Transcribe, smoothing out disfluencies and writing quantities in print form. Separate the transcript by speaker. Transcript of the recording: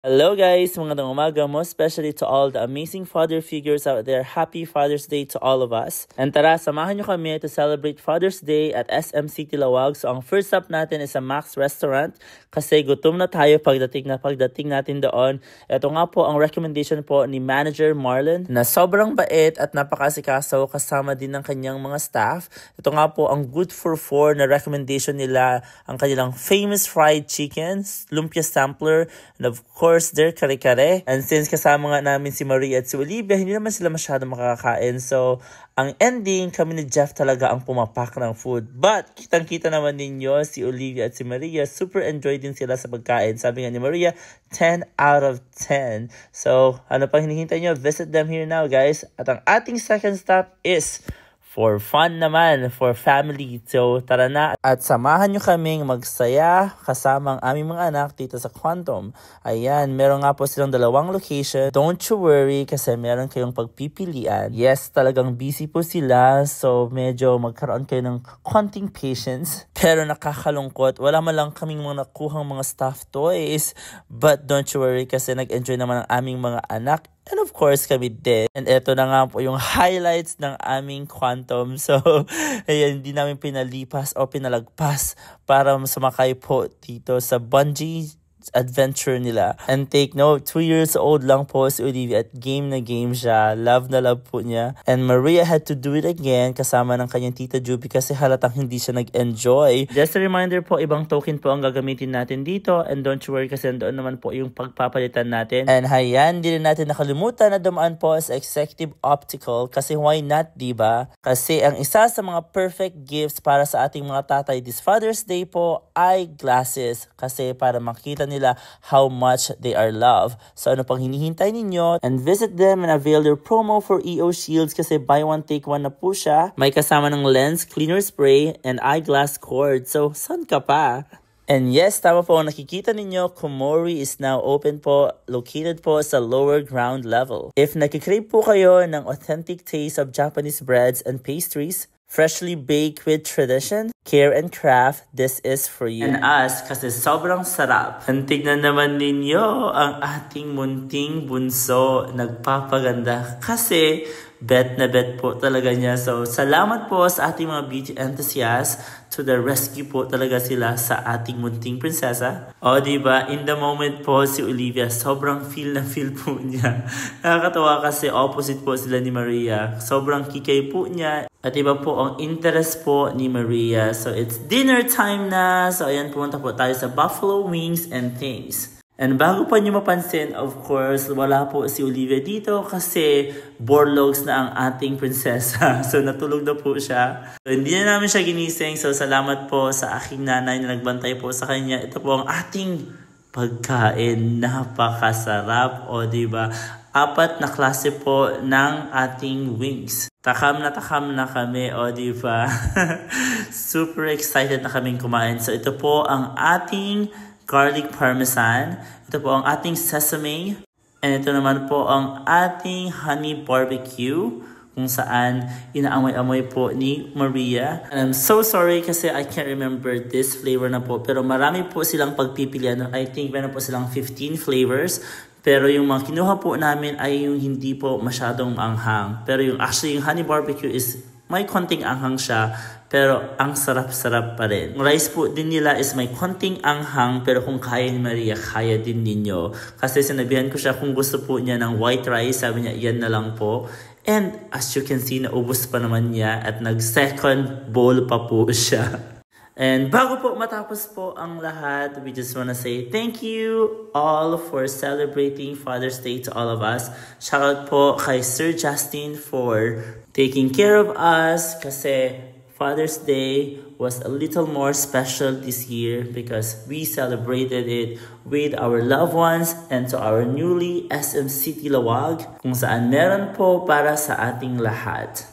Speaker 1: Hello guys! Magandang umaga, most especially to all the amazing father figures out there. Happy Father's Day to all of us. And tara, samahan nyo kami to celebrate Father's Day at SM City Lawag. So ang first stop natin is sa Max Restaurant kasi gutom na tayo pagdating natin doon. Ito nga po ang recommendation po ni Manager Marlon na sobrang bait at napakasikaso kasama din ng kanyang mga staff. Ito nga po ang good for 4 na recommendation nila, ang kanilang famous fried chicken, lumpia sampler, and of course, their kare-kare. And since kasama nga namin si Maria at si Olivia, hindi naman sila masyado makakakain. So, ang ending, kami ni Jeff talaga ang pumapak ng food. But, kitang-kita naman ninyo, si Olivia at si Maria, super enjoy din sila sa pagkain. Sabi nga ni Maria, 10 out of 10. So, ano pang hinihintay nyo? Visit them here now, guys. At ang ating second stop is for fun naman, for family. So, tara na at samahan nyo kaming magsaya kasama ang aming mga anak dito sa Quantum. Ayan, meron nga po silang dalawang location. Don't you worry kasi meron kayong pagpipilian. Yes, talagang busy po sila. So, medyo magkaroon kayo ng konting patience. Pero nakakalungkot. Wala man lang kaming mga nakuhang mga stuffed toys. But don't you worry kasi nag-enjoy naman ang aming mga anak. And of course, kami din. And eto na nga po yung highlights ng aming Quantum. So, ayan, hindi namin pinalipas o pinalagpas para sumakay po dito sa bungee adventure nila. And take note, 2 years old lang po si Olivia at game na game siya. Love na love po niya. And Maria had to do it again kasama ng kanyang tita Juby kasi halatang hindi siya nag-enjoy. Just a reminder po, ibang token po ang gagamitin natin dito. And don't you worry kasi doon naman po yung pagpapalitan natin. And hayan, hindi rin natin nakalimutan na dumaan po sa Executive Optical kasi why not, diba? Kasi ang isa sa mga perfect gifts para sa ating mga tatay this Father's Day po ay glasses. Kasi para makita nila how much they are loved. So ano pang hinihintay ninyo? And visit them and avail their promo for EO Shields kasi buy one take one na po siya. May kasama ng lens, cleaner spray, and eyeglass cord. So saan ka pa? And yes, tama po, nakikita ninyo, Komori is now open po, located po sa lower ground level. If nakikrave po kayo ng authentic taste of Japanese breads and pastries, freshly baked with tradition, care and craft, this is for you. And us, kasi sobrang sarap. And tignan naman ninyo ang ating munting bunso nagpapaganda kasi bet na bet po talaga niya. So, salamat po sa ating mga beauty enthusiasts. To the rescue po talaga sila sa ating munting prinsesa. O, diba? In the moment po, si Olivia, sobrang feel na feel po niya. Nakakatawa kasi opposite po sila ni Maria. Sobrang kikay po niya. At iba po ang interest po ni Maria. So, it's dinner time na. So, ayan, pumunta po tayo sa Buffalo Wings and Things. And bago pa nyo mapansin, of course, wala po si Olivia dito kasi borlogs na ang ating prinsesa. So, natulog na po siya. So, hindi na namin siya ginising. So, salamat po sa aking nanay na nagbantay po sa kanya. Ito po ang ating pagkain. Napakasarap. O, diba? 4 na klase po ng ating wings. Takam na kami. O, diba? Super excited na kaming kumain. So, ito po ang ating garlic parmesan. Ito po ang ating sesame. And ito naman po ang ating honey barbecue kung saan inaamoy-amoy po ni Maria. And I'm so sorry kasi I can't remember this flavor na po. Pero marami po silang pagpipilian. I think meron po silang 15 flavors. Pero yung mga kinuha po namin ay yung hindi po masyadong anghang. Pero yung actually yung honey barbecue is may konting anghang siya, pero ang sarap-sarap pa rin. Rice po din nila is may konting anghang, pero kung kaya ni Maria, kaya din ninyo. Kasi sinabihan ko siya kung gusto po niya ng white rice, sabi niya, yan na lang po. And as you can see, naubos pa naman niya at nag-second bowl pa po siya. And bago po matapos po ang lahat, we just wanna say thank you all for celebrating Father's Day to all of us. Shout out po kay Sir Justin for taking care of us kasi Father's Day was a little more special this year because we celebrated it with our loved ones and to our newly SM City Lawag kung saan meron po para sa ating lahat.